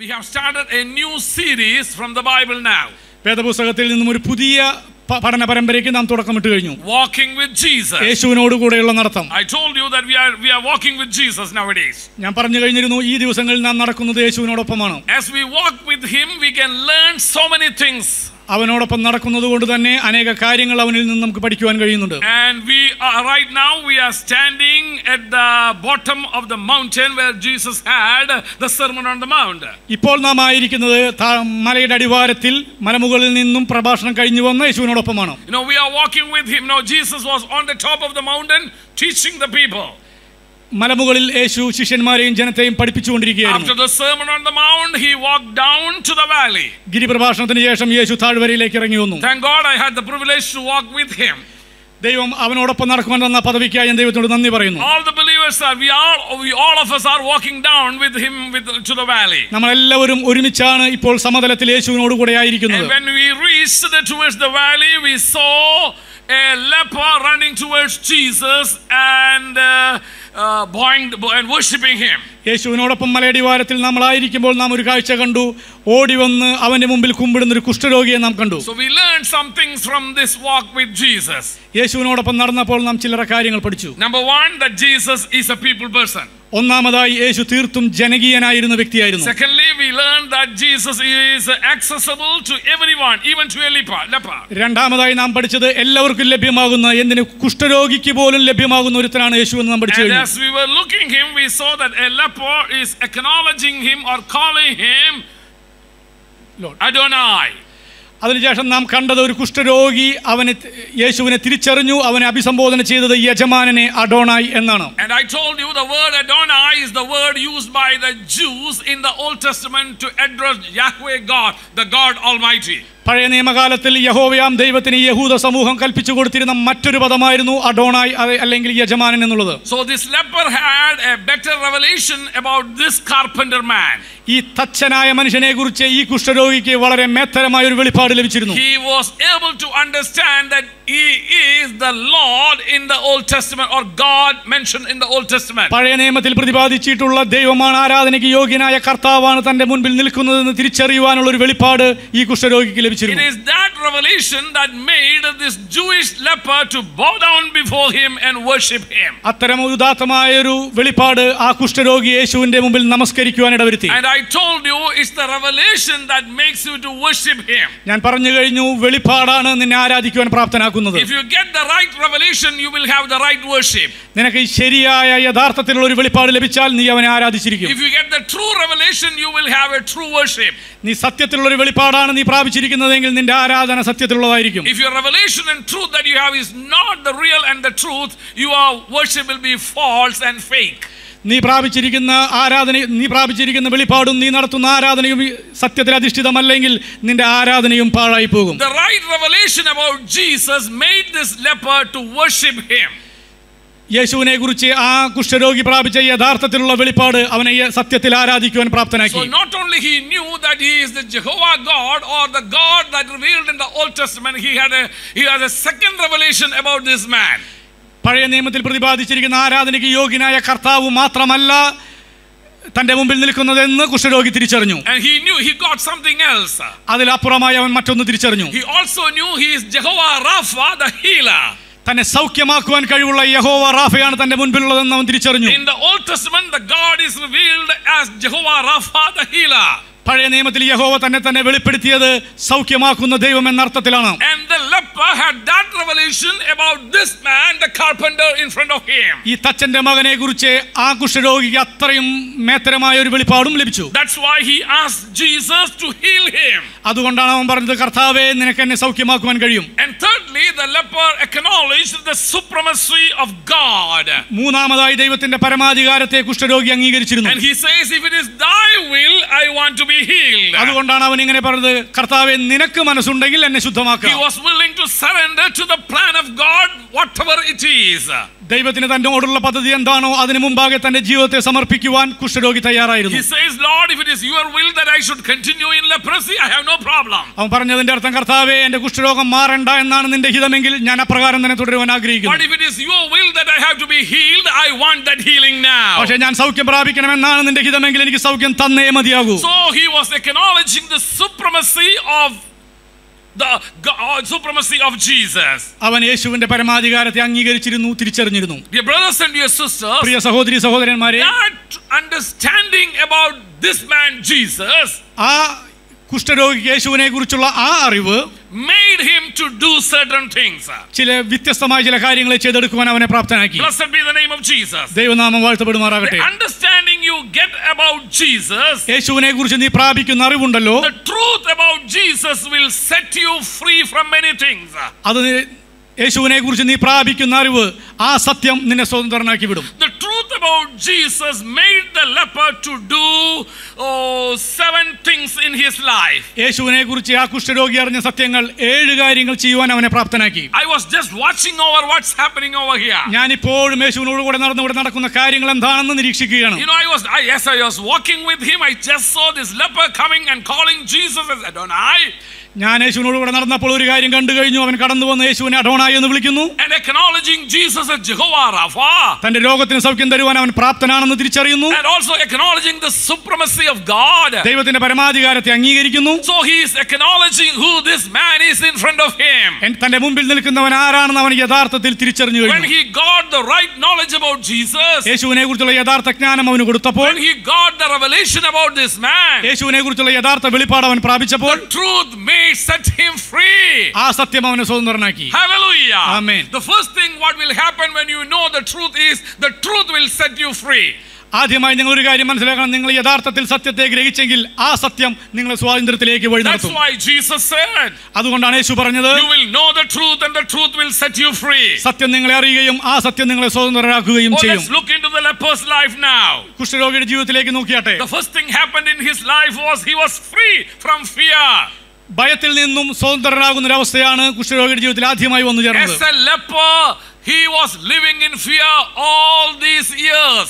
We have started a new series from the Bible now. വേദപുസ്തകത്തിൽ നിന്നും ഒരു പുതിയ പഠന പരമ്പരയ്ക്ക് നാം തുടക്കമിട്ട് കഴിഞ്ഞു. Walking with Jesus. യേശുവിനോട് കൂടെയുള്ള നടത്തം. I told you that we are walking with Jesus nowadays. ഞാൻ പറഞ്ഞു കഴിഞ്ഞിരുന്നു ഈ ദിവസങ്ങളിൽ നാം നടക്കുന്നത് യേശുവിനോടൊപ്പമാണ്. As we walk with him, we can learn so many things. അവനോടൊപ്പം നടക്കുന്നത് കൊണ്ട് തന്നെ അനേക കാര്യങ്ങൾ അവനിൽ നിന്ന് നമുക്ക് പഠിക്കുവാൻ കഴിയുന്നുണ്ട്. And right now we are standing at the bottom of the mountain where Jesus had the Sermon on the Mount. ഇപ്പോൾ നാം ആയിരിക്കുന്നത് മലയുടെ അടിവാരത്തിൽ മലമുകളിൽ നിന്നും പ്രഭാഷണം കഴിഞ്ഞു വന്ന യേശുവിനോടൊപ്പമാണ്. You know, we are walking with him. Now Jesus was on the top of the mountain teaching the people. മലമുകളിൽ യേശു ശിഷ്യന്മാരെയും ജനത്തെയും പഠിപ്പിച്ചുകൊണ്ടിരിക്കുകയായിരുന്നു. After the Sermon on the Mount, he walked down to the valley. ഗിരിപ്രഭാഷണത്തിന് ശേഷം യേശു താഴ്വരയിലേക്ക് ഇറങ്ങി വന്നു. Thank God I had the privilege to walk with him. ദൈവം അവനോടൊപ്പം നടക്കുവാൻ തന്ന പദവിക്കായി ഞാൻ ദൈവത്തോട് നന്ദി പറയുന്നു. All the believers are all of us are walking down with him to the valley. നമ്മളെല്ലാവരും ഒരുമിച്ചാണ് ഇപ്പോൾ സമതലത്തിൽ യേശുവിനോട് കൂടെ ആയിരിക്കുന്നത്. And when we reached towards the valley, we saw a leper running towards Jesus and bowing and worshiping him. യേശുവിനോടൊപ്പം മലയടിവാരത്തിൽ നമ്മളായിരിക്കുമ്പോൾ നാം ഒരു കാഴ്ച കണ്ടു. ഓടി വന്ന് അവന്റെ മുമ്പിൽ കുമ്പിടുന്ന ഒരു കുഷ്ഠരോഗിയെ നാം കണ്ടു. So we learned some things from this walk with Jesus. യേശുവിനോടൊപ്പം നടന്നപ്പോൾ നാം ചില കാര്യങ്ങൾ പഠിച്ചു. Number one, that Jesus is a people person. ഒന്നാമതായി യേശു തീർത്തും ജനകീയനായിരുന്ന വ്യക്തിയായിരുന്നു. Secondly, we learned that Jesus is accessible to everyone, even to a leper. രണ്ടാമതായി നാം പഠിച്ചത് എല്ലാവർക്കും ലഭ്യമാകുന്ന, എന്തിന് കുഷ്ഠരോഗിക്ക് പോലും ലഭ്യമാകുന്ന ഒരുത്തനാണ് യേശു എന്ന് നാം പഠിച്ചു. And as we were looking him, we saw that a leper is acknowledging him or calling him Lord Adonai. അതിനുശേഷം നാം കണ്ടത് ഒരു കുഷ്ഠരോഗി യേശുവിനെ തിരിച്ചറിഞ്ഞു, അവനെ അഭിസംബോധന ചെയ്തത് യജമാനനെ അഡോണായി എന്നാണ്. And I told you the word Adonai is the word used by the Jews in the Old Testament to address Yahweh God, the God Almighty. പഴയ നിയമകാലത്തിൽ യഹോവയാം ദൈവത്തിന് യഹൂദ സമൂഹം കൽപ്പിച്ചു കൊടുത്തിരുന്ന മറ്റൊരു പദമായിരുന്നു അഡോണായി അല്ലെങ്കിൽ യജമാനൻ എന്നുള്ളത്. So this leper had a better revelation about this carpenter man. ഈ തച്ചനായ മനുഷ്യനെ കുറിച്ച് ഈ കുഷ്ഠരോഗിക്ക് വളരെ മേത്തരമായ ഒരു വെളിപ്പാട് ലഭിച്ചിരുന്നു. He was able to understand that he is the Lord in the Old Testament, or God mentioned in the Old Testament. പഴയ നിയമത്തിൽ പ്രതിപാദിച്ചിട്ടുള്ള ദൈവമാണ് ആരാധനയ്ക്ക് യോഗ്യനായ കർത്താവാണ് തന്റെ മുൻപിൽ നിൽക്കുന്നതെന്ന് തിരിച്ചറിയുവാനുള്ള ഒരു വെളിപ്പാട് ഈ കുഷ്ഠരോഗിക്ക് ലഭിച്ചിരുന്നു. It is that revelation that made this Jewish leper to bow down before him and worship him. അത്തരം ഉദാത്തമായ ഒരു വെളിപ്പാട് ആ കുഷ്ഠരോഗി യേശുവിന്റെ മുമ്പിൽ നമസ്കരിക്കുവാൻ ഇടവരുത്തി. And I told you it's the revelation that makes you to worship him. ഞാൻ പറഞ്ഞു കഴിഞ്ഞു, വെളിപ്പാടാണ് നിന്നെ ആരാധിക്കുവാൻ പ്രാപ്തനാക്കുന്നത്. If you get the right revelation, you will have the right worship. നിനക്ക് ശരിയായ യഥാർത്ഥത്തിലുള്ള ഒരു വെളിപ്പാട് ലഭിച്ചാൽ നീ അവനെ ആരാധിച്ചിരിക്കും. If you get the true revelation, you will have a true worship. നീ സത്യത്തിലുള്ള ഒരു വെളിപ്പാടാണ് നീ പ്രാപിച്ചിരിക്കുന്നതെങ്കിൽ നിന്റെ ആരാധന സത്യത്തിലുള്ളതായിരിക്കും. If your revelation and truth that you have is not the real and the truth, your worship will be false and fake. നീ പ്രാപിച്ചിരിക്കുന്ന വെളിപ്പാടും നീ നടത്തുന്ന ആരാധനയും സത്യത്തിൽ അധിഷ്ഠിതമല്ലെങ്കിൽ നിന്റെ ആരാധനയും പാഴായി പോകും. The right revelation about Jesus made this leper to worship him. യേശുവിനെ കുറിച്ച് ആ കുഷ്ഠരോഗി പ്രാപിച്ച യഥാർത്ഥത്തിലുള്ള വെളിപ്പാട് അവനെ സത്യത്തിൽ ആരാധിക്കുവാൻ പ്രാപ്തനാക്കി. So not only he knew that he is the Jehovah God or the God that revealed in the Old Testament, he had a second revelation about this man. പഴയ നിയമത്തിൽ പ്രതിപാദിച്ചിരിക്കുന്ന ആരാധനയ്ക്ക് യോഗ്യനായ കർത്താവ് മാത്രമല്ല തന്റെ മുമ്പിൽ നിൽക്കുന്നതെന്ന് കുഷ്ഠരോഗി തിരിച്ചറിഞ്ഞു. And he knew he got something else. അതിലപ്പുറമായി അവൻ മറ്റൊന്ന് തിരിച്ചറിഞ്ഞു. He also knew he is Jehovah Rapha, the healer. തന്നെ സൗഖ്യമാക്കുവാൻ കഴിവുള്ള യഹോവ റാഫയാണ് തന്റെ മുൻപിലുള്ളതെന്ന് അവൻ തിരിച്ചറിഞ്ഞു. In the Old Testament, the God is revealed as Jehovah Rapha, the healer. പഴയ നിയമത്തിൽ യഹോവ തന്നെ വെളിപ്പെടുത്തിയത് സൗഖ്യമാക്കുന്ന ദൈവം എന്ന അർത്ഥത്തിലാണ്. And the leper had that revelation about this man, the carpenter, in front of him. ഈ തച്ചന്റെ മകനെ കുറിച്ച് ആ കുഷ്ഠരോഗിക്ക് അത്രയും മേത്തരമായ ഒരു വെളിപ്പാടും ലഭിച്ചു. That's why he asked Jesus to heal him. അതുകൊണ്ടാണ് അവൻ പറഞ്ഞത്, കർത്താവേ നിനക്ക് എന്നെ സൗഖ്യമാക്കുവാൻ കഴിയും. And thirdly, the leper acknowledged the supremacy of God. മൂന്നാമതായി ദൈവത്തിന്റെ പരമാധികാരത്തെ കുഷ്ഠരോഗി അംഗീകരിച്ചിരുന്നു. And he says, if it is thy will, I want to be healed. അതുകൊണ്ടാണ് അവൻ ഇങ്ങനെ പറഞ്ഞത്, കർത്താവേ നിനക്ക് മനസ്സുണ്ടെങ്കിൽ എന്നെ ശുദ്ധമാക്കുക. He was willing to surrender to the plan of God, whatever it is. ദൈവത്തിന് തന്നോടുള്ള പദ്ധതി എന്താണോ അതിനു മുമ്പാകെ തന്റെ ജീവിതത്തെ സമർപ്പിക്കുവാൻ കുഷ്ഠരോഗി തയ്യാറായിരുന്നു. He says, Lord, if it is your will that I should continue in leprosy, I have no problem. അവൻ പറഞ്ഞതിന്റെ അർത്ഥം, കർത്താവേ, എന്റെ കുഷ്ഠരോഗം മാറണ്ട എന്നാണ് നിന്റെ ഹിതമെങ്കിൽ ഞാൻ അപ്രകാരം തന്നെ തുടരുവാൻ ആഗ്രഹിക്കുന്നു. But if it is your will that I have to be healed, I want that healing now. പക്ഷേ ഞാൻ സൗഖ്യം പ്രാപിക്കണമെന്നാണ് നിന്റെ ഹിതമെങ്കിൽ എനിക്ക് സൗഖ്യം തന്നേ മതിയാകൂ. So he was acknowledging the supremacy of Jesus. അവൻ യേശുവിന്റെ പരമാധികാരത്തെ അംഗീകരിച്ചിരുന്നു, തിരിച്ചറിഞ്ഞിരുന്നു. Dear brothers and dear sisters, പ്രിയ സഹോദരി സഹോദരന്മാരെ, that understanding about this man Jesus, ആ കുഷ്ഠരോഗി യേശുവിനെ കുറിച്ചുള്ള ആ അറിവ് made him to do certain things. ചില വ്യത്യസ്തമായ ചില കാര്യങ്ങളെ ചെയ്തെടുക്കുവാൻ അവനെ പ്രാപ്തനാക്കി. Blessed be the name of Jesus. ദൈവനാമം വാഴ്ത്തപ്പെടുമാറാകട്ടെ. The understanding you get about Jesus, യേശുവിനെ കുറിച്ച് നീ പ്രാപിക്കുന്ന അറിവുണ്ടല്ലോ, the truth about Jesus will set you free from many things. അത് യേശുവിനെ കുറിച്ച് നീ പ്രാപിക്കുന്ന അറിവ് ആ സത്യം നിന്നെ സ്വതന്ത്രനാക്കി വിടും. The truth about Jesus made the leper to do 7 things in his life. യേശുവിനെ കുറിച്ച് ആ കുഷ്ഠരോഗി അറിഞ്ഞ സത്യങ്ങൾ 7 കാര്യങ്ങൾ ചെയ്യുവാൻ അവനെ പ്രാപ്തനാക്കി. I was just watching over what's happening over here. ഞാൻ ഇപ്പോഴും യേശുവിനോട് കൂടെ നടക്കുന്ന കാര്യങ്ങൾ എന്താണെന്ന് നിരീക്ഷിക്കുകയാണ്. You know, I was walking with him. I just saw this leper coming and calling Jesus as Adonai. ഞാൻ യേശുവിനോട് കൂടെ നടന്നപ്പോൾ ഒരു കാര്യം കണ്ടു കഴിഞ്ഞു. അവൻ കടന്നു വന്ന് യേശുവിനെ അഡോണായി എന്ന് വിളിക്കുന്നു. And acknowledging Jesus as Jehovah Rapha. തന്റെ രോഗത്തിന് സൗഖ്യം തരുവാൻ അവൻ പ്രാപ്തനാണെന്ന് തിരിച്ചറിയുന്നു. And also acknowledging the supremacy of God. ദൈവത്തിന്റെ പരമാധികാരത്തെ അംഗീകരിക്കുന്നു. So he is acknowledging who this man is in front of him. തന്റെ മുമ്പിൽ നിൽക്കുന്നവൻ ആരാണെന്ന് അവൻ യഥാർത്ഥത്തിൽ തിരിച്ചറിഞ്ഞു കഴിഞ്ഞു. When he got the right knowledge about Jesus, യേശുവിനെ കുറിച്ചുള്ള യഥാർത്ഥ ജ്ഞാനം അവന് കൊടുത്തപ്പോൾ, when he got the revelation about this man, യേശുവിനെ കുറിച്ചുള്ള യഥാർത്ഥ വെളിപ്പാട് അവൻ പ്രാപിച്ചപ്പോൾ, the truth may set him free. ആ സത്യം അവനെ സ്വതന്ത്രനാക്കി. Hallelujah. Amen. The first thing what will happen when you know the truth is the truth will set you free. ആദ്യമായി നിങ്ങൾ ഒരു കാര്യം മനസ്സിലാക്കണം, നിങ്ങൾ യഥാർത്ഥത്തിൽ സത്യത്തെ ഗ്രഹിച്ചെങ്കിൽ ആ സത്യം നിങ്ങളെ സ്വാതന്ത്ര്യത്തിലേക്ക് വഴി നടത്തും. That's why Jesus said, അതുകൊണ്ടാണ് യേശു പറഞ്ഞത്, you will know the truth and the truth will set you free. സത്യം നിങ്ങളെ അറിയുകയും ആ സത്യം നിങ്ങളെ സ്വതന്ത്രരാക്കുകയും ചെയ്യും. Let's look into the leper's life now. കുഷ്ഠരോഗിയുടെ ജീവിതത്തിലേക്ക് നോക്കിയാട്ടെ. The first thing happened in his life was he was free from fear. ഭയത്തിൽ നിന്നും സ്വതന്ത്രനാകുന്ന ഒരു അവസ്ഥയാണ് കുഷ്ഠരോഗിയുടെ ജീവിതത്തിൽ ആദ്യമായി വന്നു ചേർന്നത്. As a leper, he was living in fear all these years.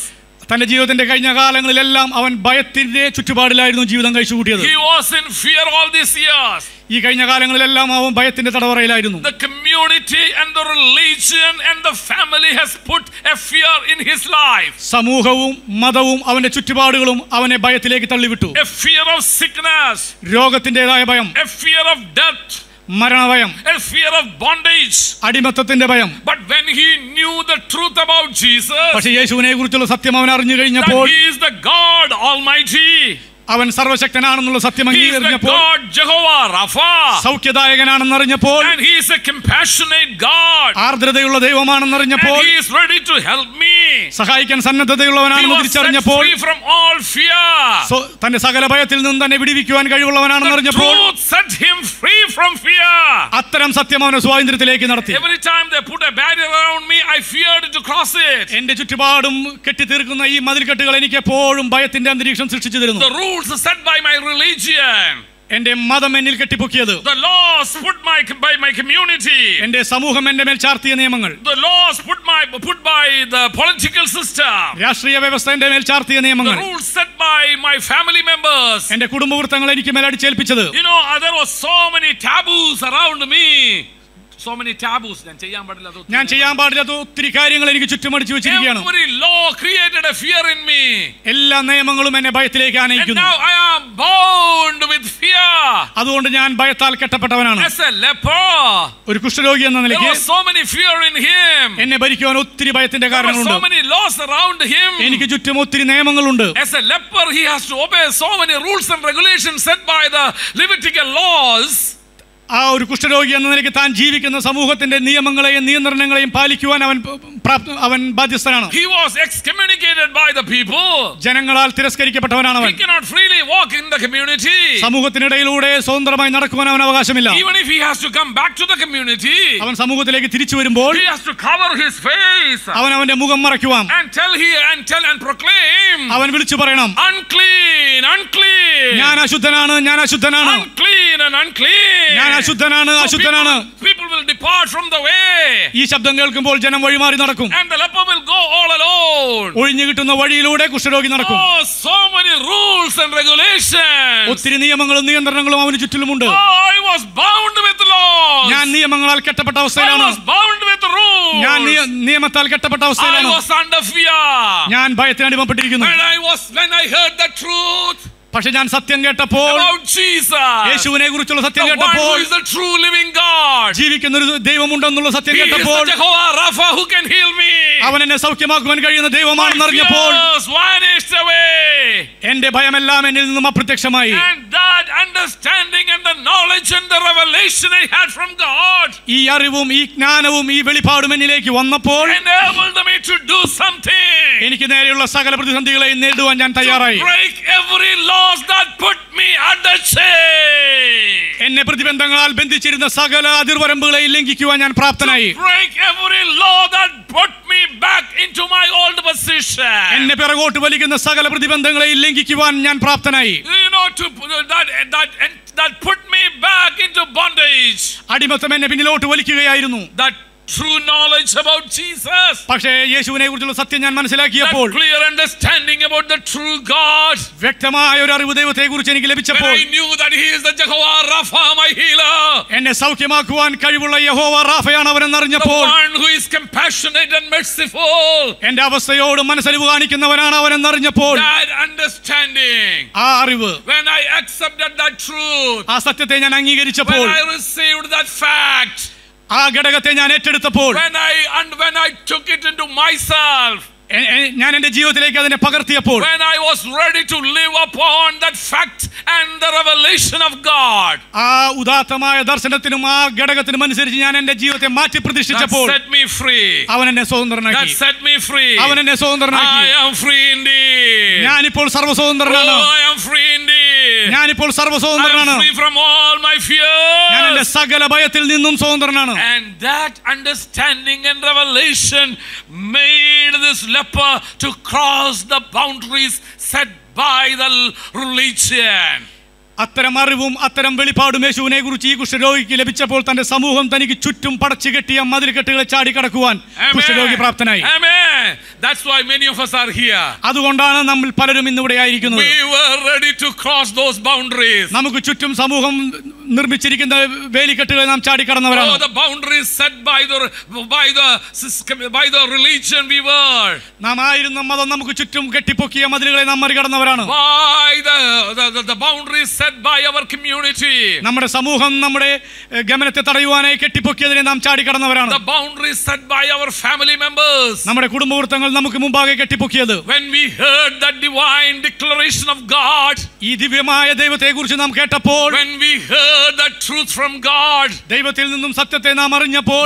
തന്റെ ജീവിതത്തിന്റെ കഴിഞ്ഞ കാലങ്ങളിലെല്ലാം അവൻ ഭയത്തിന്റെ ചുറ്റുപാടിലായിരുന്നു ജീവിതം കഴിച്ചു കൂട്ടിയത്. He was in fear all these years. ഈ കഴിഞ്ഞ കാലങ്ങളിലെല്ലാം അവൻ ഭയത്തിന്റെ തടവറയിലായിരുന്നു. The community and the religion and the family has put a fear in his life. സമൂഹവും മതവും അവന്റെ ചുറ്റുപാടുകളും അവനെ ഭയത്തിലേക്ക് തള്ളിവിട്ടു. A fear of sickness, രോഗത്തിന്റേതായ ഭയം, a fear of death, മരണഭയം, a fear of bondage. അടിമത്തത്തിന്റെ ഭയം. But when he knew the truth about Jesus, പക്ഷേ യേശുവിനെ കുറിച്ചുള്ള സത്യം അവൻ അറിഞ്ഞു that കഴിഞ്ഞപ്പോൾ, he is the God Almighty, അവൻ സർവശക്തനാണെന്നുള്ള സത്യം he is the അംഗീകരിച്ചപ്പോൾ, God Jehovah Rapha, സൗഖ്യദായകനാണെന്ന് അറിഞ്ഞപ്പോൾ, and he is a compassionate God, ആർദ്രതയുള്ള ദൈവമാണെന്ന് and അറിഞ്ഞപ്പോൾ, he is ready to help me. സഹായിക്കാൻ He സന്നദ്ധതയുള്ളവനാണെന്ന് was set തിരിച്ചറിഞ്ഞപ്പോൾ, free from all fear. തന്റെ സകല ഭയത്തിൽ നിന്ന് തന്നെ വിടിവിക്കുവാൻ കഴിവുള്ളവനാണെന്ന് The അറിഞ്ഞപ്പോൾ, truth set him free from fear. അത്തരം സത്യം അവനെ സ്വാതന്ത്ര്യത്തിലേക്ക് നടത്തി. Every time they put a barrier around me, I feared to cross it. എന്റെ ചുറ്റുപാടും കെട്ടിത്തീർക്കുന്ന ഈ മതിൽക്കെട്ടുകൾ എനിക്ക് എപ്പോഴും ഭയത്തിന്റെ അന്തരീക്ഷം സൃഷ്ടിച്ചു തരുന്നു. The rules set by my religion, എന്റെ മതം എന്നിൽ കെട്ടിപ്പൊക്കിയത്, the laws put by my community, എന്റെ സമൂഹം എന്റെ മേൽ ചാർത്തിയ നിയമങ്ങൾ, the laws put by the political system, രാഷ്ട്രീയ വ്യവസ്ഥ എന്റെ മേൽ ചാർത്തിയ the നിയമങ്ങൾ, rules set by my family members. എന്റെ കുടുംബവൃത്തങ്ങൾ എനിക്ക് മേൽ അടിച്ചേൽപ്പിച്ചത്. You know, there was so many taboos around me. So many taboos. ഞാൻ ചെയ്യാൻ പാടില്ലാത്ത ഒത്തിരി കാര്യങ്ങൾ എനിക്ക് ചുറ്റുമടിച്ചു വെച്ചിരിക്കുകയാണ്. Every law created a fear in me. എല്ലാ നിയമങ്ങളും എന്നെ ഭയത്തിലേക്ക് ആനയിക്കുന്നു. And now I am bound with fear. അതുകൊണ്ട് ഞാൻ ഭയത്താൽ കെട്ടപ്പെട്ടവനാണ്. As a leper, ഒരു കുഷ്ഠരോഗി എന്ന നിലയ്ക്ക് there was so many fear in him. എന്നെ ഭരിക്കുവാൻ ഒത്തിരി ഭയത്തിന്റെ കാരണങ്ങളുണ്ട്. So many laws around him. എനിക്ക് ചുറ്റും ഒത്തിരി നിയമങ്ങളുണ്ട്. As a leper, he has to obey so many rules and regulations set by the Levitical laws. ആ ഒരു കുഷ്ഠരോഗി എന്ന നിലയ്ക്ക് താൻ ജീവിക്കുന്ന സമൂഹത്തിന്റെ നിയമങ്ങളെയും നിയന്ത്രണങ്ങളെയും പാലിക്കുവാൻ അവൻ ബാധ്യസ്ഥനാണ്. He was excommunicated by the people. ജനങ്ങളാൽ തിരസ്കരിക്കപ്പെട്ടവനാണ് അവൻ. He cannot freely walk in the community. സമൂഹത്തിനിടയിലൂടെ സ്വതന്ത്രമായി നടക്കുവാൻ അവൻ അവകാശമില്ല. Even if he has to come back to the community, അവൻ സമൂഹത്തിലേക്ക് തിരിച്ചു വരുമ്പോൾ he has to cover his face. അവൻ അവന്റെ മുഖം മറയ്ക്കുവാൻ and tell and proclaim. അവൻ വിളിച്ചു പറയണം, unclean, unclean. ഞാൻ അശുദ്ധനാണ്, ഞാൻ അശുദ്ധനാണ്. Unclean and unclean. ഞാൻ അശുദ്ധനാണ്, അശുദ്ധനാണ്. People will depart from the way. ഈ ശബ്ദം കേൾക്കുമ്പോൾ ജനം വഴിമാറി നടക്കും. And the leper will go all alone. ഒഴിഞ്ഞു കിട്ടുന്ന വഴിയിലൂടെ കുഷ്ഠരോഗി നടക്കും. Oh, so many rules and regulations. ഒത്തിരി നിയമങ്ങളും നിയന്ത്രണങ്ങളും അവന് ചുറ്റിലുമുണ്ട്. Oh, I was bound with laws. ഞാൻ നിയമങ്ങളാൽ കെട്ടപ്പെട്ട അവസ്ഥയിലാണ്. I was bound with rules. ഞാൻ നിയമത്താൽ കെട്ടപ്പെട്ട അവസ്ഥയിലാണ്. I was under fear. ഞാൻ ഭയത്തിന് അടിമപ്പെട്ടിരിക്കുന്നു. When I heard the truth പക്ഷെ ഞാൻ സത്യം കേട്ടപ്പോൾ, യേശുവിനെ കുറിച്ചുള്ള സത്യം കേട്ടപ്പോൾ, ജീവിക്കുന്ന ഒരു ദൈവമുണ്ടെന്നുള്ള സത്യം കേട്ടപ്പോൾ, അവൻ എന്നെ സൗഖ്യമാക്കുവാൻ കഴിയുന്ന ദൈവമാണെന്ന് അറിഞ്ഞപ്പോൾ എന്റെ ഭയമെല്ലാം എന്നിൽ നിന്നും അപ്രത്യക്ഷമായി. ഈ അറിവും ഈ ജ്ഞാനവും ഈ വെളിപാടും എന്നിലേക്ക് വന്നപ്പോൾ എനിക്ക് നേരെയുള്ള സകല പ്രതിസന്ധികളെ നേരിടുവാൻ ഞാൻ തയ്യാറായി. എന്നെ പ്രതിബന്ധങ്ങളാൽ ബന്ധിച്ചിരുന്ന സകല അതിർവരമ്പുകളെ ലംഘിക്കുവാൻ ഞാൻ പ്രാപ്തനായി. എന്നെ പിറകോട്ട് വലിക്കുന്ന സകല പ്രതിബന്ധങ്ങളെ ലംഘിക്കുവാൻ ഞാൻ പ്രാപ്തനായി. അടിമത്തം എന്നെ പിന്നിലോട്ട് വലിക്കുകയായിരുന്നു. True knowledge about Jesus. പക്ഷേ യേശുവിനെ കുറിച്ചുള്ള സത്യം ഞാൻ മനസ്സിലാക്കിയപ്പോൾ, clear understanding about the true God, വ്യക്തമായ ഒരു അറിവ് ദൈവത്തെക്കുറിച്ച് എനിക്ക് ലഭിച്ചപ്പോൾ, I knew that he is the Jehovah Rapha, my healer. എന്നെ സൗഖ്യമാക്കുവാൻ കഴിവുള്ള യഹോവ റാഫയാണ് അവനെന്ന് അറിഞ്ഞപ്പോൾ, the one who is compassionate and merciful, എന്റെ അവസ്ഥയോട് മനസ്സലിവ് കാണിക്കുന്നവനാണ് അവനെന്ന് അറിഞ്ഞപ്പോൾ, that understanding, ആ അറിവ്, when I accepted that truth, ആ സത്യത്തെ ഞാൻ അംഗീകരിച്ചപ്പോൾ, when I received that fact, ആ ഘടകത്തെ ഞാൻ ഏറ്റെടുത്തപ്പോൾ, when I took it into myself, ഞാൻ എന്റെ ജീവിതത്തിലേക്ക് അതിനെ പകർത്തിയപ്പോൾ, when I was ready to live upon that fact and the revelation of God, ആ ഉദാത്തമായ ദർശനത്തിനും ആ ഘടകത്തിനും അനുസരിച്ച് ഞാൻ എന്റെ ജീവിതത്തെ മാറ്റി പ്രതിഷ്ഠിച്ചപ്പോൾ, that set me free, അവൻ എന്നെ സ്വതന്ത്രനാക്കി. that set me free, അവൻ എന്നെ സ്വതന്ത്രനാക്കി. I am free indeed. ഞാനിപ്പോൾ സർവ്വസ്വതന്ത്രനാണ്. Oh, I am free indeed. ഞാനിപ്പോൾ സർവ്വസ്വതന്ത്രനാണ്. I am free from all my fears. ഞാൻ എന്റെ സകല ഭയത്തിൽ നിന്നും സ്വതന്ത്രനാണ്. And that understanding and revelation made this leper to cross the boundaries set by the religion. അത്തരം അറിവും അത്തരം വെളിപാടും യേശുവിനെ കുറിച്ച് ഈ കുഷ്ഠരോഗിക്ക് ലഭിച്ചപ്പോൾ തന്റെ സമൂഹം തനിക്ക് ചുറ്റും പടച്ചു കെട്ടിയ മതിൽക്കെട്ടുകളെ ചാടിക്കടക്കുവാൻ കുഷ്ഠരോഗി പ്രാപ്തനായി. That's why many of us are here. അതുകൊണ്ടാണ് നമ്മൾ പലരും ഇന്നിവിടെ ആയിരിക്കുന്നത്. We were ready to cross those boundaries. നമുക്ക് ചുറ്റും സമൂഹം നിർമ്മിച്ചിരിക്കുന്ന വേലിക്കെട്ടുകളെ നാം ചാടിക്കടന്നവരാണ്. The boundaries set by the religion we were. നാം ആയിരുന്ന മതം നമുക്ക് ചുറ്റും കെട്ടിപ്പൊക്കിയ മതിലുകളെ നാം മറികടന്നവരാണ്. By the boundaries set by our community. നമ്മുടെ സമൂഹം നമ്മുടെ ഗമനത്തെ തടയുവാനായി കെട്ടിപ്പൊക്കിയതിനെ നാം ചാടിക്കടന്നവരാണ്. The boundaries set by our family members. നമ്മുടെ കുടുംബവൃത്തങ്ങൾ നമുക്ക് മുമ്പാകെ കെട്ടിപ്പൊക്കിയത്. When we heard that divine declaration of God, ഈ ദിവ്യമായ ദൈവത്തെക്കുറിച്ച് നാം കേട്ടപ്പോൾ, when we heard that truth from God, ദൈവത്തിൽ നിന്നും സത്യത്തെ നാം അറിഞ്ഞപ്പോൾ,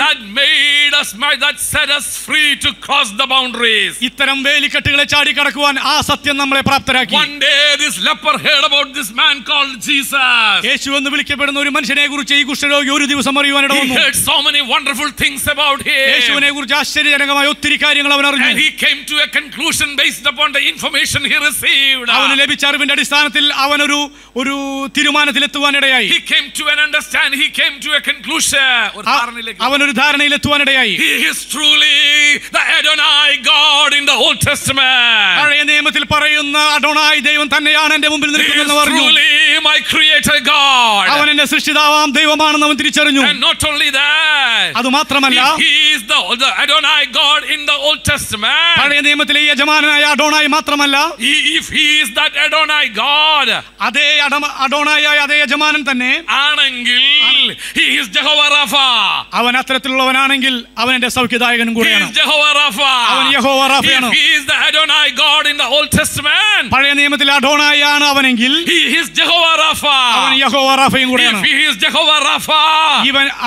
that set us free to cross the boundaries. ഇത്തരം വേലിക്കെട്ടുകളെ ചാടിക്കടക്കുവാൻ ആ സത്യം നമ്മളെ പ്രാപ്തരാക്കി. One day this leper heard about this man called Jesus. യേശു എന്ന് വിളിക്കപ്പെടുന്ന ഒരു മനുഷ്യനെ കുറിച്ച് ഈ കുഷ്ഠരോഗി ഒരു ദിവസം അറിയുവാൻ ഇടവന്നു. He heard so many wonderful things about him. യേശുവിനെ കുറിച്ച് ആശ്ചര്യജനകമായ ഒത്തിരി കാര്യങ്ങൾ അവൻ അറിഞ്ഞു. And he came to a conclusion based upon the information he received. അവന് ലഭിച്ച അറിവിന്റെ അടിസ്ഥാനത്തിൽ അവൻ ഒരു തീരുമാനത്തിലെത്തുവാൻ ഇടയായി. He came to an understanding. He came to a conclusion. അവൻ ഒരു ധാരണയിലെത്തുവാൻ ഇടയായി. He is truly the Adonai God in the Old Testament. പഴയ നിയമത്തിൽ പറയുന്ന അഡോണായി ദൈവം തന്നെയാണ് എന്റെ മുമ്പിൽ നിൽക്കുന്നതെന്ന് പറഞ്ഞു. My creator God. അവൻ എന്റെ സൃഷ്ടിതാവാം ദൈവമാണെന്ന് അവൻ തിരിച്ചറിഞ്ഞു. And not only that, അതുമാത്രമല്ല, he is the Adonai God in the Old Testament. പഴയ നിയമത്തിലെ യജമാനനായ അഡോണായി മാത്രമല്ല, if he is that Adonai God, അതേ അഡോണായായ അതേ യജമാനൻ തന്നെ ആണെങ്കിൽ, he is Jehovah Rapha. അവൻ അത്തരത്തിലുള്ളവനാണെങ്കിൽ അവൻ എന്റെ സൗഖ്യദായകനും കൂടിയാണ്. He is Jehovah Rapha. അവൻ യഹോവ റാഫയാണ്. If he is the Adonai God in the Old Testament, പഴയ നിയമത്തിലെ അഡോണായാണ് അവനെങ്കിൽ he is Jehovah Rapha. അവൻ യഹോവ റാഫയും കൂടിയാണ്. If he is Jehovah Rapha,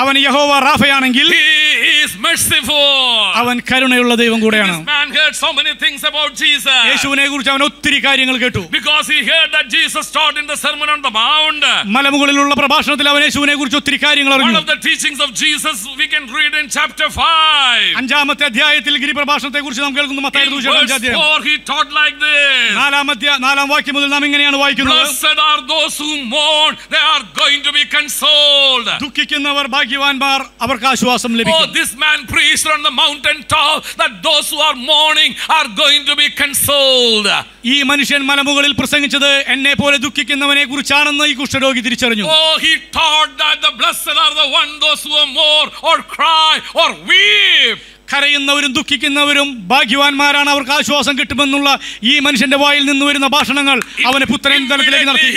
അവൻ യഹോവ റാഫയാണെങ്കിൽ he is is merciful. അവൻ കരുണയുള്ള ദൈവം കൂടെയാണ്. This man heard so many things about Jesus. യേശുവിനെക്കുറിച്ച് അവൻ ഒത്തിരി കാര്യങ്ങൾ കേട്ടു. Because he heard that Jesus taught in the Sermon on the Mount. മലമുകളിലുള്ള പ്രഭാഷണത്തിൽ അവൻ യേശുവിനെക്കുറിച്ച് ഒത്തിരി കാര്യങ്ങൾ അറിഞ്ഞു. One of the teachings of Jesus we can read in chapter 5. അഞ്ചാമത്തെ അധ്യായത്തിൽ ഗിരിപ്രഭാഷണത്തെക്കുറിച്ച് നാം കേൾക്കുന്നു. Mathai 5:4 he taught like this. നാലാം വാക്യം മുതൽ നാം ഇങ്ങനെയാണ് വായിക്കുന്നത്. Blessed are those who mourn, they are going to be consoled. ദുഃഖിക്കുന്നവർ ഭാഗ്യവാന്മാർ, അവർക്ക് ആശ്വാസം ലഭിക്കും. Oh, this man preached on the mountain top that those who are mourning are going to be consoled. ഈ മനുഷ്യൻ മലമുകളിൽ പ്രസംഗിച്ചത് എന്നെ പോലെ ദുഃഖിക്കുന്നവനെ കുറിച്ചാണെന്ന് ഈ കുഷ്ഠരോഗി തിരിച്ചറിഞ്ഞു. Oh, he taught that the blessed are the one those who mourn or cry or weep. കരയുന്നവരും ദുഃഖിക്കുന്നവരും ഭാഗ്യവാന്മാരാണ്, അവർക്ക് ആശ്വാസം കിട്ടുമെന്നുള്ള ഈ മനുഷ്യന്റെ വായിൽ നിന്ന് വരുന്ന ഭാഷണങ്ങൾ അവനെ പുത്രൻ തലത്തിലേക്ക് നടത്തി.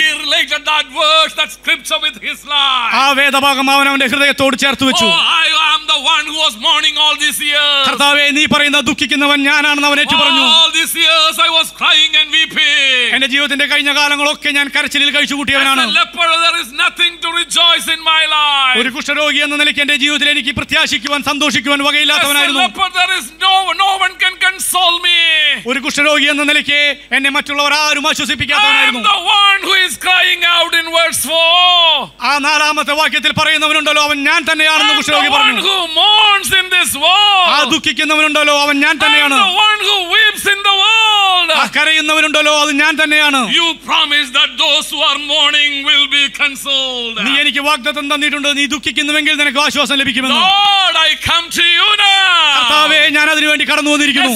ആ വേദഭാഗം അവൻ അവന്റെ ഹൃദയത്തോട് ചേർത്ത് വെച്ചു. കർത്താവേ, നീ പറയുന്ന ദുഃഖിക്കുന്നവൻ ഞാനാണെന്ന് അവൻ ഏറ്റു പറഞ്ഞു. എന്റെ ജീവിതത്തിന്റെ കഴിഞ്ഞ കാലങ്ങളൊക്കെ ഞാൻ കരച്ചിലിൽ കഴിച്ചു കൂട്ടിയവനാണ്. ഒരു കുഷ്ഠരോഗി എന്ന നിലയ്ക്ക് എന്റെ ജീവിതത്തിൽ എനിക്ക് പ്രത്യാശിക്കുവാൻ സന്തോഷിക്കുവാൻ വകയില്ലാത്തവനായിരുന്നു. ഒരു കുഷ്ഠരോഗി എന്ന നിലയ്ക്ക് എന്നെ മറ്റുള്ളവർ ആരും ആശ്വസിപ്പിക്കാത്തവനായിരുന്നു. ആ നാലാമത്തെ വാക്യത്തിൽ പറയുന്നവനുണ്ടല്ലോ, അവൻ ഞാൻ തന്നെയാണെന്ന് കുഷ്ഠരോഗി പറഞ്ഞു. ആ ദുഃഖിക്കുന്നവനുണ്ടല്ലോ, അവൻ ഞാൻ തന്നെയാണ്. ആ കരയുന്നവനുണ്ടല്ലോ, അത് ഞാൻ തന്നെയാണ്. നീ എനിക്ക് വാഗ്ദത്തം തന്നിട്ടുണ്ട്, നീ ദുഃഖിക്കുന്നുവെങ്കിൽ നിനക്ക് ആശ്വാസം ലഭിക്കുമെന്ന്. കർത്താവേ, ഞാൻ അതിനു വേണ്ടി കടന്നു വന്നിരിക്കുന്നു.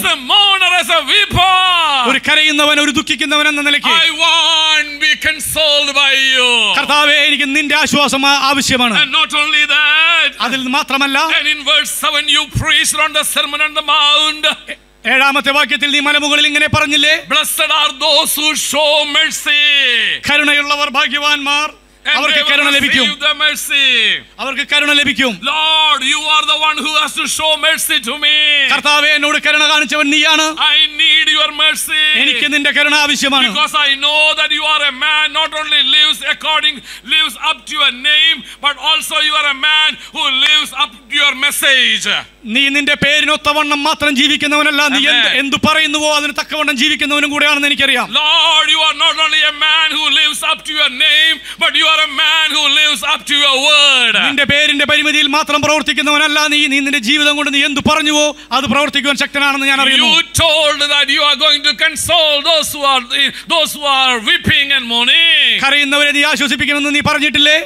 ഒരു കരയുന്നവൻ, ഒരു ദുഃഖിക്കുന്നവൻ എന്ന നിലയ്ക്ക് കർത്താവേ, എനിക്ക് നിന്റെ ആശ്വാസം ആവശ്യമാണ്. അതിൽ മാത്രമല്ല, ഏഴാമത്തെ വാക്യത്തിൽ നീ മലമുകളിൽ ഇങ്ങനെ പറഞ്ഞില്ലേ, കരുണയുള്ളവർ ഭാഗ്യവാന്മാർ, അവർക്ക് കരുണ ലഭിക്കും. അവർക്ക് കരുണ ലഭിക്കും. Lord, you are the one who has to show mercy to me. കർത്താവേ, എന്നോട് കരുണ കാണിച്ചവൻ നീയാണ്. I need your mercy. എനിക്ക് നിന്റെ കരുണ ആവശ്യമാണ്. Because I know that you are a man not only lives up to your name, but also you are a man who lives up to your message. നീ നിന്റെ പേരിനൊത്തവണ്ണം മാത്രം ജീവിക്കുന്നവനല്ല, നീ എന്തു പറയുന്നുവോ അതിന് തക്കവണ്ണം ജീവിക്കുന്നവനും കൂടെയാണെന്ന് എനിക്കറിയാം. Lord, you are not only a man who lives up to your name, but you are a man who lives up to your word. നിന്റെ പേരിന്റെ പരിമിതിയിൽ മാത്രം പ്രവർത്തിക്കുന്നവനല്ല നീ. നീ നിന്റെ ജീവിതം കൊണ്ട് നീ എന്തു പറഞ്ഞുവോ അത് പ്രവർത്തിക്കുവാൻ ശക്തനാണെന്ന് ഞാൻ അറിയുന്നു. You told that you are going to console those who are weeping and mourning. കരയുന്നവരെ നീ ആശ്വസിപ്പിക്കുമെന്ന് നീ പറഞ്ഞിട്ടില്ലേ?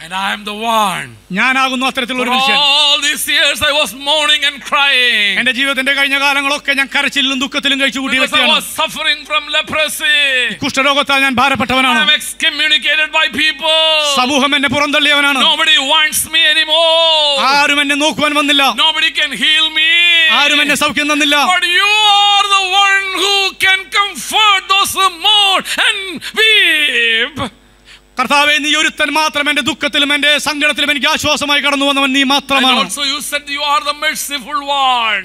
And I am the one. ഞാനാകുന്നു അത്തരത്തിലുള്ള ഒരു മനുഷ്യൻ. All these years I was mourning and crying. എന്റെ ജീവിതത്തിന്റെ കഴിഞ്ഞ കാലങ്ങളൊക്കെ ഞാൻ കരച്ചിലും ദുഃഖത്തിലും കഴിച്ചു കൂട്ടിയ വ്യക്തിയാണ്. I was suffering from leprosy. കുഷ്ഠരോഗത്താൽ ഞാൻ ഭാരപ്പെട്ടവനാണ്. I am excommunicated by people. സമൂഹം എന്നെ പുറന്തള്ളിയവനാണ്. Nobody wants me anymore. ആരും എന്നെ നോക്കുവാൻ വന്നില്ല. Nobody can heal me. ആരും എന്നെ സൗഖ്യം തന്നില്ല. But you are the one who can comfort those who mourn and weep. കർത്താവേ, നീ ഒരുത്തൻ മാത്രം എന്റെ ദുഃഖത്തിലും എന്റെ സങ്കടത്തിലും എനിക്ക് ആശ്വാസമായി കടന്നു വന്നവൻ നീ മാത്രമാണ്.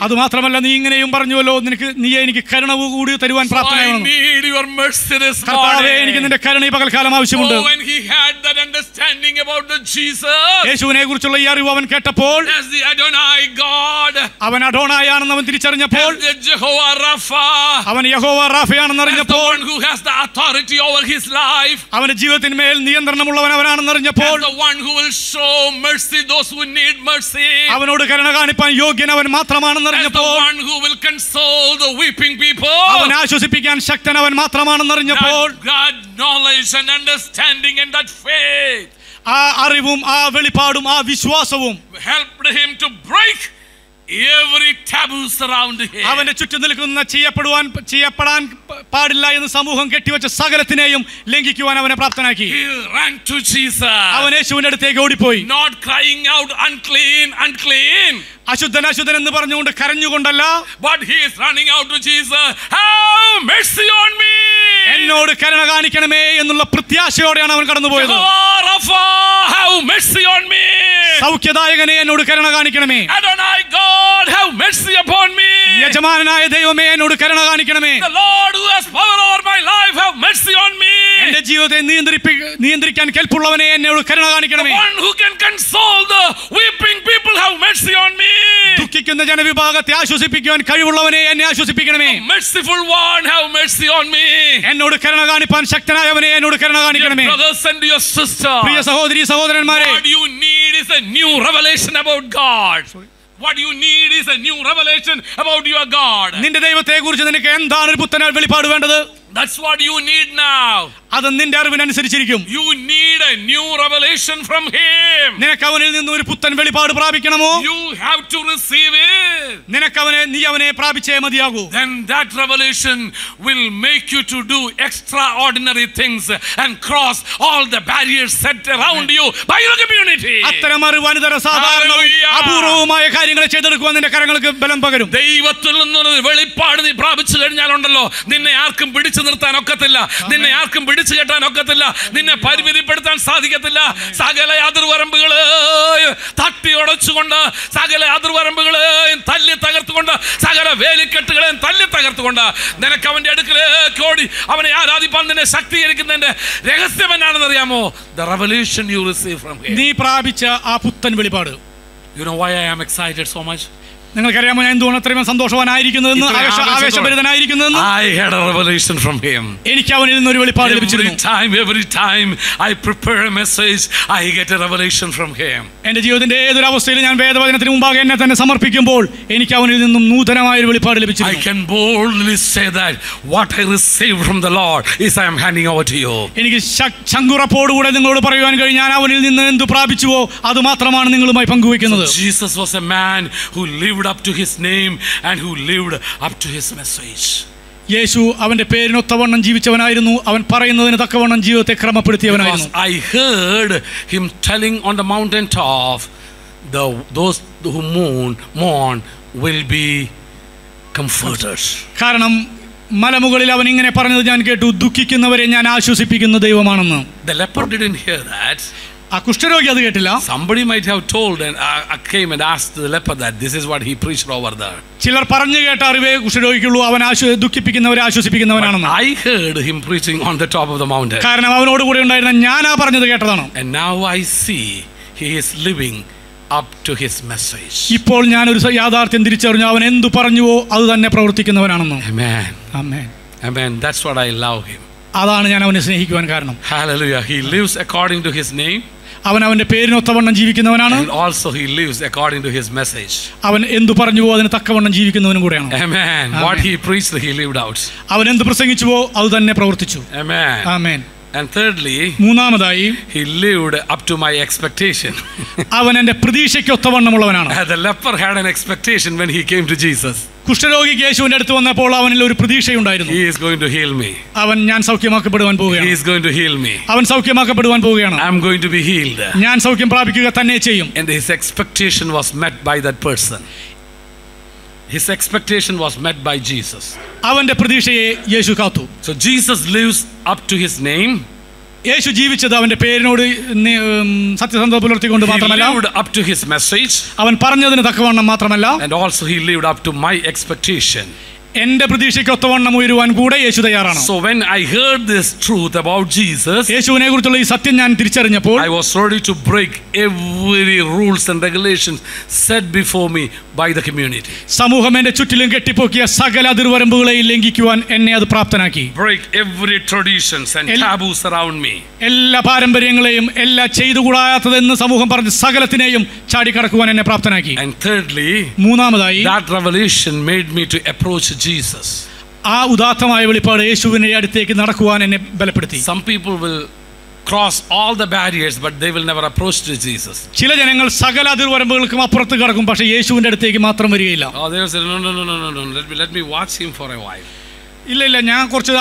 അത് മാത്രമല്ല, നീ ഇങ്ങനെയും പറഞ്ഞുവല്ലോ, നീ എനിക്ക് കരുണ കൂടി തരുവാൻ പ്രാപ്തനാണ്. കർത്താവേ, എനിക്ക് നിന്റെ കരുണ ഈ പകൽക്കാലം ആവശ്യമുണ്ട്. യേശുവിനെ കുറിച്ചുള്ള ഈ അറിവ് അവൻ കേട്ടപ്പോൾ, അവൻ അഡോണായാണെന്ന് അവൻ തിരിച്ചറിഞ്ഞപ്പോൾ, അവൻ യഹോവ റാഫയാണെന്ന് അറിഞ്ഞപ്പോൾ, അവന്റെ ജീവിതത്തിന്മേൽ നിയന്ത്രണമുള്ളവൻ അവനാണെന്ന് അറിഞ്ഞപ്പോൾ, അവനോട് കരുണ കാണിപ്പാൻ യോഗ്യൻ അവൻ മാത്രമാണെന്ന് അറിഞ്ഞപ്പോൾ, അവൻ ആശ്വസിപ്പിക്കാൻ ശക്തൻ അവൻ മാത്രമാണെന്ന് അറിഞ്ഞപ്പോൾ, ആ അറിവും ആ വെളിപ്പാടും ആ വിശ്വാസവും every taboo surrounding him. അവന്റെ ചുറ്റും നിൽക്കുന്ന ചെയ്യപ്പെടാൻ പാടില്ല എന്ന് സമൂഹം കെട്ടിവെച്ച സകലത്തിനെയും ലംഘിക്കുവാൻ അവനെ പ്രാപ്തനാക്കി. He ran to Jesus. അവൻ യേശുവിന്റെ അടുത്തേക്ക് ഓടിപ്പോയി. Not crying out unclean, unclean. അശുദ്ധൻ അശുദ്ധൻ എന്ന് പറഞ്ഞുകൊണ്ട് കരഞ്ഞുകൊണ്ടല്ല, but he is running out to Jesus. Have mercy on me. എന്നോട് കരുണ കാണിക്കണമേ എന്നുള്ള പ്രത്യാശയോടെയാണ് അവൻ കടന്നുപോയത്. Have mercy on me. സൗഖ്യദായകനെ എന്നോട് കരുണ കാണിക്കണമേ. Adonai God, have mercy upon me. യജമാനനായ ദൈവമേ എന്നോട് കരുണ കാണിക്കണമേ. The Lord who has power over my life have mercy on me. എന്റെ ജീവിതത്തെ നിയന്ത്രിക്കാൻ കെൽപ്പുള്ളവനെ എന്നോട് കരുണ കാണിക്കണമേ. The one who can console the weeping people have mercy on me. ദുഃഖിക്കുന്ന ജനവിഭാഗത്തെ ആശ്വസിപ്പിക്കുവാൻ കഴിവുള്ളവനെ എന്നെ ആശ്വസിപ്പിക്കണമേ. The merciful one have mercy on me. എന്നോട് കരുണ കാണിപ്പാൻ ശക്തനായവനെ എന്നോട് കരുണ കാണിക്കണമേ. Your brothers and your sisters, പ്രിയ സഹോദരീ സഹോദരന്മാരെ, what you need is a new revelation about God. What you need is a new revelation about your God. നിന്റെ ദൈവത്തെക്കുറിച്ച് നിനക്ക് എന്താണ് ഒരു പുത്തൻ വെളിപ്പാട് വേണ്ടത്? That's what you need now. അത് നിന്റെ അറിവിനനുസരിച്ചിരിക്കും. You need a new revelation from Him. നിനക്ക് അവനിൽ നിന്ന് ഒരു പുത്തൻ വെളിപ്പാട് പ്രാപിക്കണമോ? You have to receive it. നീ അവനെ പ്രാപിച്ചേ മതിയാകൂ. Then that revelation will make you to do extraordinary things and cross all the barriers set around you by your community. അത്തരം അറിവ് അനിതര സാധാരണവും അപൂർവവുമായ കാര്യങ്ങളെ ചെയ്തെടുക്കുവാൻ നിന്റെ കരങ്ങൾക്ക് ബലം പകരും. ദൈവത്തിൽ നിന്നൊരു വെളിപ്പാട് നീ പ്രാപിച്ചു കഴിഞ്ഞാലുണ്ടല്ലോ, നിന്നെ ആർക്കും പിടിച്ചു നിർത്താൻ ഒക്കത്തില്ല, നിന്നെ ആർക്കും പിടിച്ചു കെട്ടാൻ ഒക്കത്തില്ല, നിന്നെ പരിമിതിപ്പെടുത്താൻ സാധിക്കത്തില്ല. സകല അതിർവരമ്പുകളെയും തട്ടി ഉടച്ചുകൊണ്ട്, സകല അതിർവരമ്പുകളെയും തല്ലി തകർത്തുകൊണ്ട്, സകല വേലിക്കെട്ടുകളെയും തല്ലി തകർത്തുകൊണ്ട് നിനക്ക് അവന്റെ അടുക്കലേക്ക് ഓടി അവനെ ആരാധിപ്പാൻ നിന്നെ ശക്തീകരിക്കുന്നതിന്റെ രഹസ്യം എന്നാണെന്ന് അറിയാമോ? The revelation you receive from Him. നീ പ്രാപിച്ച ആ പുത്തൻ വെളിപ്പാട്. You know why I am excited so much? നിങ്ങൾക്കറിയാമോ ഞാൻ എന്തുകൊണ്ട് അത്രയും സന്തോഷവാനായിരിക്കുന്നതെന്ന്, ആവേശഭരിതനായിരിക്കുന്നതെന്ന്? I had a revelation from Him. എനിക്ക് അവനിൽ നിന്ന് ഒരു വെളിപ്പാട് ലഭിച്ചിരുന്നു. Every time I prepare a message, I get a revelation from Him. എന്റെ ജീവിതത്തിന്റെ ഏതൊരു അവസ്ഥയിലും ഞാൻ വേദവചനത്തിന് മുമ്പാകെ എന്നെ തന്നെ സമർപ്പിക്കുമ്പോൾ എനിക്ക് അവനിൽ നിന്നും നൂതനമായ ഒരു വെളിപ്പാട് ലഭിച്ചിരുന്നു. I can boldly say that what I received from the Lord is I am handing over to you. എനിക്ക് ചങ്കുറപ്പോടുകൂടെ നിങ്ങളോട് പറയുവാൻ കഴിഞ്ഞാൽ ഞാൻ അവനിൽ നിന്ന് എന്ത് പ്രാപിച്ചുവോ അത് മാത്രമാണ് നിങ്ങളുമായി പങ്കുവെക്കുന്നത്. Jesus was a man who lived up to His name and who lived up to His message. യേശു അവന്റെ പേരിനൊത്തവണ്ണം ജീവിച്ചവനായിരുന്നു. അവൻ പറയുന്നതിന് തക്കവണ്ണം ജീവിതത്തെ ക്രമപ്പെടുത്തിയവനായിരുന്നു. I heard Him telling on the mountain top, those who mourn will be comforted. കാരണം മലമുകളിൽ അവൻ ഇങ്ങനെ പറഞ്ഞത് ഞാൻ കേട്ടു, ദുഃഖിക്കുന്നവരെ ഞാൻ ആശ്വസിപ്പിക്കുന്ന ദൈവമാണെന്ന്. The leper didn't hear that. ആ കുഷ്ഠരോഗി അത് കേട്ടില്ല. Somebody might have told and came and asked the leper that this is what he preached over there. ചിലർ പറഞ്ഞു കേട്ട അറിവേ കുഷ്ഠരോഗിക്കുള്ളൂ, അവൻ ദുഃഖിപ്പിക്കുന്നവരെ ആശ്വസിപ്പിക്കുന്നവനാണെന്ന്. I heard him preaching on the top of the mountain. കാരണം അവനോട് കൂടെ ഉണ്ടായിരുന്ന ഞാൻ ആ പറഞ്ഞത് കേട്ടതാണ്. And now I see he is living up to his message. ഇപ്പോൾ ഞാൻ ഒരു യാഥാർത്ഥ്യം തിരിച്ചറിഞ്ഞു, അവൻ എന്തു പറഞ്ഞുവോ അത് തന്നെ പ്രവർത്തിക്കുന്നവനാണെന്ന്. Amen. Amen. Amen. That's what I love him. അതാണ് ഞാൻ അവനെ സ്നേഹിക്കുവാൻ കാരണം. Hallelujah. He lives according to his name. അവൻ അവന്റെ പേരിനൊത്തവണ്ണം ജീവിക്കുന്നവനാണ്. And also he lives according to his message. അവൻ എന്തു പറഞ്ഞുവോ അതിന് തക്കവണ്ണം ജീവിക്കുന്നവനും കൂടെയാണ്. Amen. What he preached he lived out. അവൻ എന്ത് പ്രസംഗിച്ചുവോ അത് തന്നെ പ്രവർത്തിച്ചു. Amen. Amen. And thirdly, മൂന്നാമതായി he lived up to my expectation. അവൻ എൻ്റെ പ്രതീക്ഷയ്ക്കൊത്തവണ്ണമുള്ളവനാണ്. The leper had an expectation when he came to Jesus. കുഷ്ഠരോഗിക്ക് യേശുവിന്റെ അടുത്ത് വന്നപ്പോൾ അവനിൽ ഒരു പ്രതീക്ഷയുണ്ടായിരുന്നു. He is going to heal me. ഞാൻ സൗഖ്യമാക്കപ്പെടുവാൻ പോവുകയാണ്. He is going to heal me. അവൻ സൗഖ്യമാക്കപ്പെടുവാൻ പോവുകയാണ്. I am going to be healed. ഞാൻ സൗഖ്യം പ്രാപിക്കുക തന്നെ ചെയ്യും. And his expectation was met by that person. His expectation was met by Jesus. അവന്റെ പ്രതീക്ഷയെ യേശു കാത്തു. So Jesus lives up to his name. യേശു ജീവിച്ചത് അവന്റെ പേരിനോട് സത്യസന്ധത പുലർത്തിക്കൊണ്ട് മാത്രമല്ല, he lived up to his message. അവൻ പറഞ്ഞതിന് തക്കവണ്ണം മാത്രമല്ല, and also he lived up to my expectation. എന്റെ പ്രതീക്ഷയ്ക്കൊത്തവണ്ണം ഉയരുവാൻ കൂടെ യേശു തയ്യാറാണ്. So when I heard this truth about Jesus, യേശുവിനെ കുറിച്ചുള്ള ഈ സത്യം ഞാൻ തിരിച്ചറിഞ്ഞപ്പോൾ I was ready to break every rules and regulations set before me by the community. സമൂഹം എന്റെ ചുറ്റിലും കെട്ടിപ്പൊക്കിയ സകല അതിർവരമ്പുകളെയും ലംഘിക്കുവാൻ എന്നെ അത് പ്രാപ്തനാക്കി. Break every traditions and taboos around me. എല്ലാ പാരമ്പര്യങ്ങളെയും എല്ലാ ചെയ്തുകൂടാത്തതെന്ന് സമൂഹം പറഞ്ഞ സകലത്തിനെയും ചാടിക്കടക്കുവാൻ എന്നെ പ്രാപ്തനാക്കി. And thirdly, മൂന്നാമതായി that revelation made me to approach Jesus. ആ ഉദാത്തമായ വെളിപ്പാട് യേശുവിന്റെ അടുത്തേക്ക് നടക്കുവാൻ എന്നെ ബലപ്പെടുത്തി. Some people will cross all the barriers but they will never approach to Jesus. ചില ജനങ്ങൾ സകല അതിർവരമ്പുകൾക്കും അപ്പുറത്ത് കടക്കും, പക്ഷേ യേശുവിന്റെ അടുത്തേക്ക് മാത്രം വരികയില്ല. Oh, they will say no, let me watch him for a while. ഇല്ല, ഞാൻ കുറച്ച്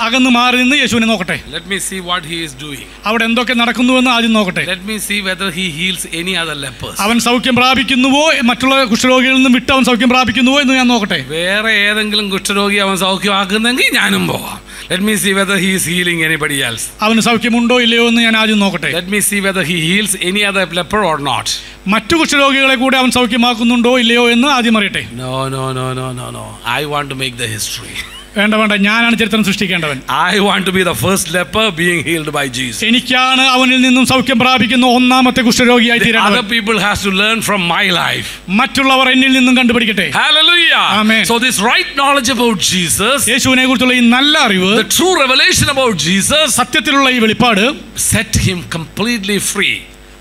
അകന്ന് മാറി നിന്ന് യേശുവിനെ നോക്കട്ടെ. Let me see what he is doing. അവിടെ എന്തൊക്കെ നടക്കുന്നുവെന്ന് ആദ്യം നോക്കട്ടെ. Let me see whether he heals any other lepers. അവൻ സൗഖ്യം പ്രാപിക്കുന്നുവോ, മറ്റുള്ള കുഷ്ഠരോഗികളിൽ നിന്നും വിട്ട് അവൻ സൗഖ്യം പ്രാപിക്കുന്നുവോ എന്ന് ഞാൻ നോക്കട്ടെ. വേറെ ഏതെങ്കിലും കുഷ്ഠരോഗി അവൻ സൗഖ്യമാക്കുന്നെങ്കിൽ ഞാനും പോവാം. Let me see whether he is healing anybody else. അവന് സൗഖ്യമുണ്ടോ ഇല്ലയോ എന്ന് ഞാൻ ആദ്യം നോക്കട്ടെ. Let me see whether he heals any other leper or not. മറ്റു കുഷ്ഠരോഗികളെ കൂടെ അവൻ സൗഖ്യമാക്കുന്നുണ്ടോ ഇല്ലയോ എന്ന് ആദ്യം അറിയട്ടെ. No. I want to make the history. വേണ്ട, ഞാനാണ് ചരിത്രം സൃഷ്ടിക്കേണ്ടവൻ. I want to be the first leper being healed by Jesus. എനിക്കാണ് അവനിൽ നിന്നും സൗഖ്യം പ്രാപിക്കുന്ന ഒന്നാമത്തെ കുഷ്ഠരോഗിയായി തീരേണ്ടത്. Other people has to learn from my life. മറ്റുള്ളവർ എന്നിൽ നിന്നും കണ്ടുപിടിക്കട്ടെ. Hallelujah. Amen. So this right knowledge about Jesus, യേശുവിനെ കുറിച്ചുള്ള ഈ നല്ല അറിവ്, the true revelation about Jesus, സത്യത്തിലുള്ള ഈ വെളിപ്പാട് set him completely free.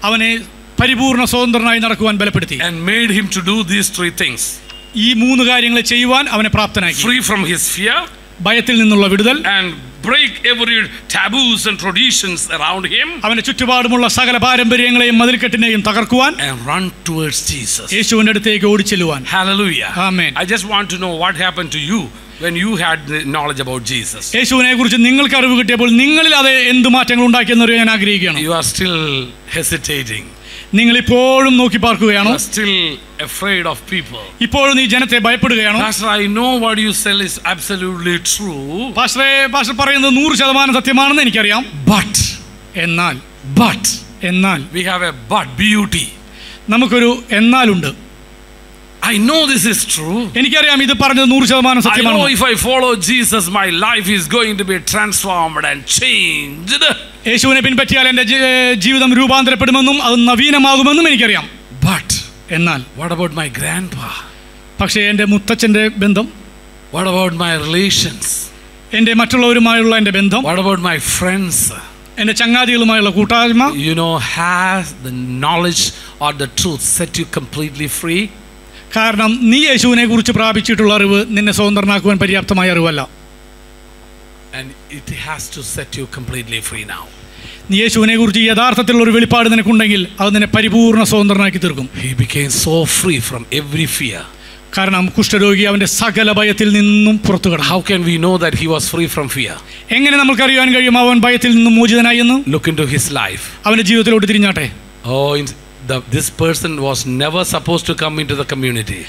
അവനെ പരിപൂർണ്ണ സ്വതന്ത്രനായി നടക്കുവാൻ ബലപ്പെടുത്തി. And made him to do these three things. ഈ മൂന്ന് കാര്യങ്ങൾ ചെയ്യുവാൻ അവനെ പ്രാപ്തനാക്കി. Free from his fear, ഭയത്തിൽ നിന്നുള്ള വിടുതൽ, and break every taboos and traditions around him, അവന്റെ ചുറ്റുപാടുമുള്ള സകല പാരമ്പര്യങ്ങളെയും മതിൽക്കെട്ടിനെയും തകർക്കുവാൻ, and run towards Jesus. യേശുവിന്റെ അടുത്തേക്ക് ഓടിച്ചെല്ലുവാൻ. Hallelujah. Amen. I just want to know what happened to you when you had the knowledge about Jesus. യേശുവിനെ കുറിച്ച് നിങ്ങൾക്ക് അറിവ് കിട്ടിയപ്പോൾ നിങ്ങളിൽ അത് എന്ത് മാറ്റങ്ങൾ ഉണ്ടാക്കിയെന്ന് ഞാൻ ആഗ്രഹിക്കുകയാണ്. You are still hesitating. നിങ്ങൾ ഇപ്പോഴും നോക്കി പാർക്കുകയാണോ? You are still afraid of people. ഇപ്പോഴും നീ ജനത്തെ ഭയപ്പെടുകയാണോ? Pastor, I know what you say is absolutely true. Pastor പറയുന്നത് 100% സത്യമാണെന്ന് എനിക്കറിയാം. എന്നാൽ we have a but, നമുക്കൊരു എന്നാലുണ്ട്. I know this is true. എനിക്കറിയാം ഇത് പറഞ്ഞത് 100% സത്യമാണ്. I know if I follow Jesus my life is going to be transformed and changed. യേശുവിനെ പിൻപറ്റിയാൽ എൻ്റെ ജീവിതം രൂപാന്തരപ്പെടുമെന്നും അത് നവീനമാകുമെന്നും എനിക്കറിയാം. എന്നാൽ what about my grandpa? പക്ഷേ എൻ്റെ മുത്തച്ഛൻ്റെ ബന്ധം, what about my relations? എൻ്റെ മറ്റുള്ളവരുമായുള്ള എൻ്റെ ബന്ധം, what about my friends? എൻ്റെ ചങ്ങാതികളുമായുള്ള കൂട്ടായ്മ, has the knowledge or the truth set you completely free? കാരണം നീ യേശുവിനെ കുറിച്ച് പ്രാപിച്ചിട്ടുള്ള അറിവ് നിന്നെ സ്വതന്ത്രനാക്കുവാൻ പര്യാപ്തമായ അറിവല്ല. And it has to set you completely free now. നീ യേശുവിനെ കുറിച്ച് യഥാർത്ഥത്തിലുള്ള ഒരു വെളിപ്പാട് നിനക്കുണ്ടെങ്കിൽ അത് നിന്നെ പരിപൂർണ്ണ സ്വതന്ത്രനാക്കി തീർക്കും. He became so free from every fear. കാരണം കുഷ്ഠരോഗി അവന്റെ സകല ഭയത്തിൽ നിന്നും പുറത്തു കടന്നു. How can we know that he was free from fear? എങ്ങനെ നമുക്ക് അറിയാൻ കഴിയും അവൻ ഭയത്തിൽ നിന്നും മോചിതനായി എന്ന്? Look into his life. അവന്റെ ജീവിതത്തിലോട്ട് തിരിഞ്ഞാട്ടെ. This person was never supposed to come into the community.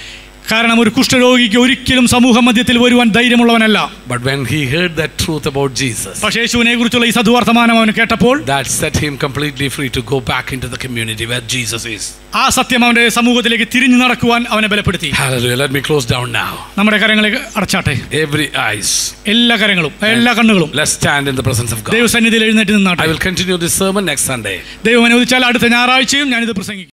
കാരണം ഒരു കുഷ്ഠരോഗിക്ക് ഒരിക്കലും സമൂഹ മധ്യത്തിൽ വരുവാൻ ധൈര്യമുള്ളവനല്ല. But when he heard that truth about Jesus, പക്ഷേ യേശുവിനെ കുറിച്ചുള്ള ഈ സദ്വർത്തമാനം അവൻ കേട്ടപ്പോൾ that set him completely free to go back into the community where Jesus is. ആ സത്യം അവന്റെ സമൂഹത്തിലേക്ക് തിരിഞ്ഞു നടക്കുവാൻ അവനെ ബലപ്പെടുത്തി. Hallelujah. Let me close down now. നമ്മുടെ കരങ്ങളെ അടച്ചാട്ടെ. Every eyes. എല്ലാ കണ്ണുകളും. Let's stand in the presence of God. ദൈവസന്നിധിയിൽ എഴുന്നേറ്റ് നിന്നാട്ടെ. I will continue this sermon next Sunday. ദൈവം അനുവദിച്ചാൽ അടുത്ത ഞായറാഴ്ചയും ഞാൻ ഇത് പ്രസംഗിക്കും.